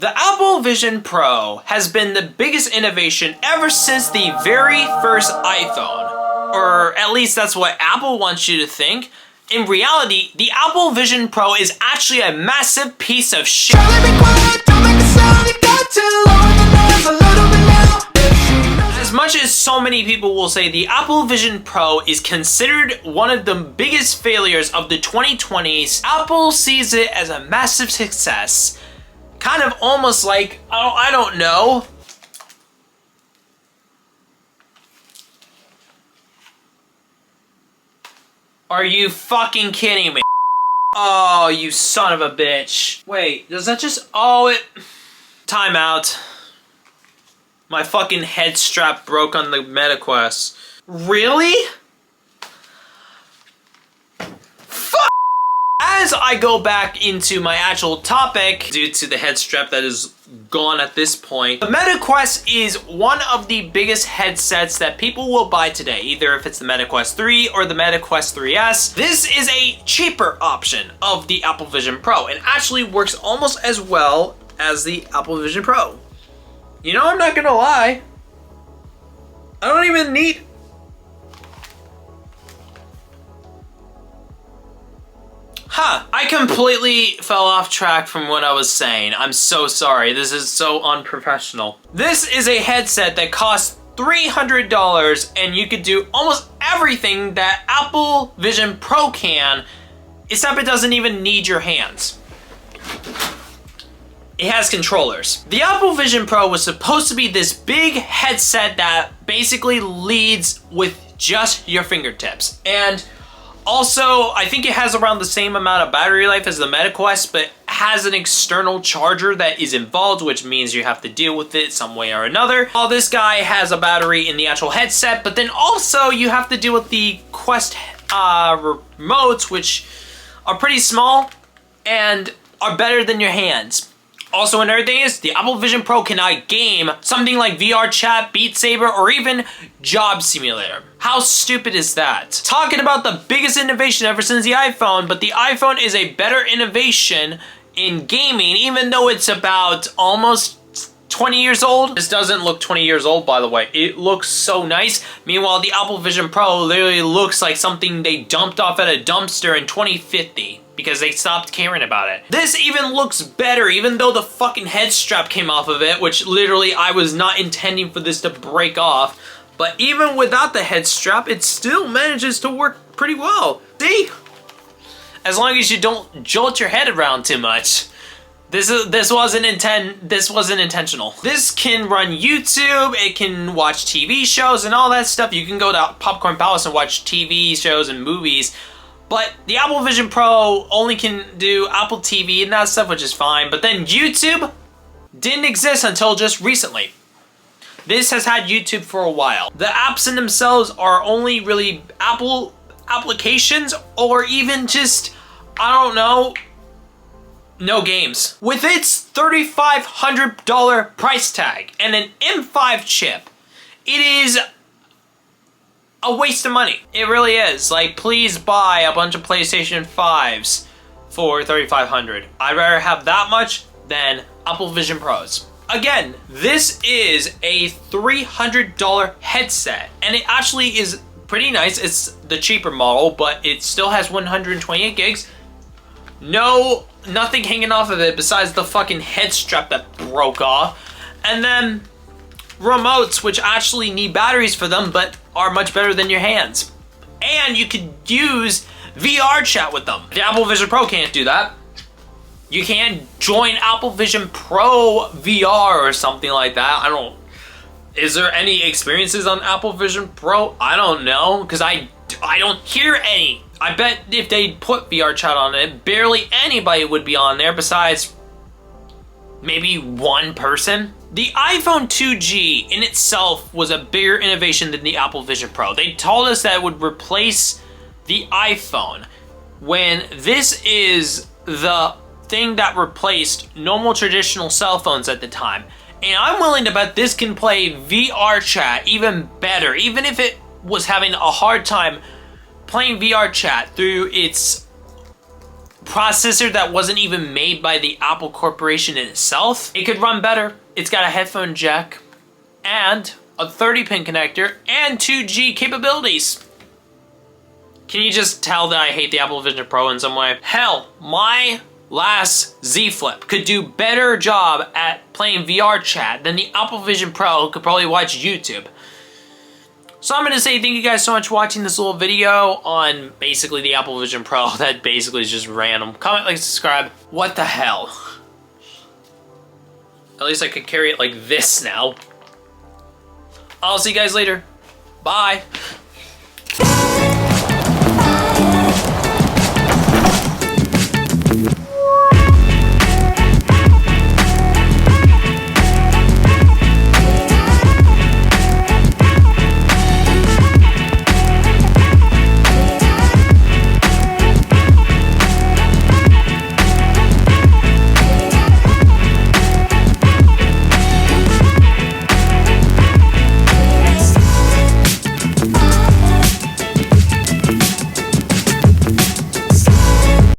The Apple Vision Pro has been the biggest innovation ever since the very first iPhone. Or at least that's what Apple wants you to think. In reality, the Apple Vision Pro is actually a massive piece of shit. As much as so many people will say the Apple Vision Pro is considered one of the biggest failures of the 2020s, Apple sees it as a massive success. Kind of almost like, oh, I don't know. Are you fucking kidding me? Oh, you son of a bitch. Wait, does that just, time out. My fucking head strap broke on the MetaQuest. Really? As I go back into my actual topic, due to the head strap that is gone at this point, the MetaQuest is one of the biggest headsets that people will buy today, either if it's the MetaQuest 3 or the MetaQuest 3S. This is a cheaper option of the Apple Vision Pro and actually works almost as well as the Apple Vision Pro. You know, I'm not gonna lie, I don't even need... I completely fell off track from what I was saying. I'm so sorry. This is so unprofessional. This is a headset that costs $300 and you could do almost everything that Apple Vision Pro can, except it doesn't even need your hands. It has controllers. The Apple Vision Pro was supposed to be this big headset that basically leads with just your fingertips. And also, I think it has around the same amount of battery life as the MetaQuest, but has an external charger that is involved, which means you have to deal with it some way or another. While this guy has a battery in the actual headset, but then also you have to deal with the Quest remotes, which are pretty small and are better than your hands. Also, another thing is, the Apple Vision Pro cannot game something like VR Chat, Beat Saber, or even Job Simulator. How stupid is that? Talking about the biggest innovation ever since the iPhone, but the iPhone is a better innovation in gaming, even though it's about almost 20 years old. This doesn't look 20 years old, by the way. It looks so nice. Meanwhile, the Apple Vision Pro literally looks like something they dumped off at a dumpster in 2050. Because they stopped caring about it. This even looks better, even though the fucking head strap came off of it, which literally I was not intending for this to break off. But even without the head strap, it still manages to work pretty well. See? As long as you don't jolt your head around too much. This wasn't intentional. This can run YouTube, it can watch TV shows and all that stuff. You can go to Popcorn Palace and watch TV shows and movies. But the Apple Vision Pro only can do Apple TV and that stuff, which is fine. But then YouTube didn't exist until just recently. This has had YouTube for a while. The apps in themselves are only really Apple applications or even just, I don't know, no games. With its $3,500 price tag and an M5 chip, it is a waste of money. It really is. Like, please buy a bunch of PlayStation 5s for $3,500. I'd rather have that much than Apple Vision Pros. Again, this is a $300 headset, and it actually is pretty nice. It's the cheaper model, but it still has 128 gigs. Nothing hanging off of it besides the fucking head strap that broke off. And then remotes, which actually need batteries for them, but are much better than your hands. And you could use VR Chat with them. The Apple Vision Pro can't do that. You can't join Apple Vision Pro VR or something like that. Is there any experiences on Apple Vision Pro? I don't know, because I don't hear any. I bet if they put VR Chat on it, barely anybody would be on there besides maybe one person. The iPhone 2G in itself was a bigger innovation than the Apple Vision Pro. They told us that it would replace the iPhone, when this is the thing that replaced normal traditional cell phones at the time. And I'm willing to bet this can play VR Chat even better, even if it was having a hard time playing VR Chat through its processor that wasn't even made by the Apple Corporation itself, it could run better. It's got a headphone jack and a 30-pin connector and 2G capabilities. Can you just tell that I hate the Apple Vision Pro in some way? Hell, my last Z Flip could do better job at playing VR chat than the Apple Vision Pro could probably watch YouTube. So I'm going to say thank you guys so much for watching this little video on basically the Apple Vision Pro that basically is just random. Comment, like, subscribe. What the hell? At least I could carry it like this now. I'll see you guys later. Bye.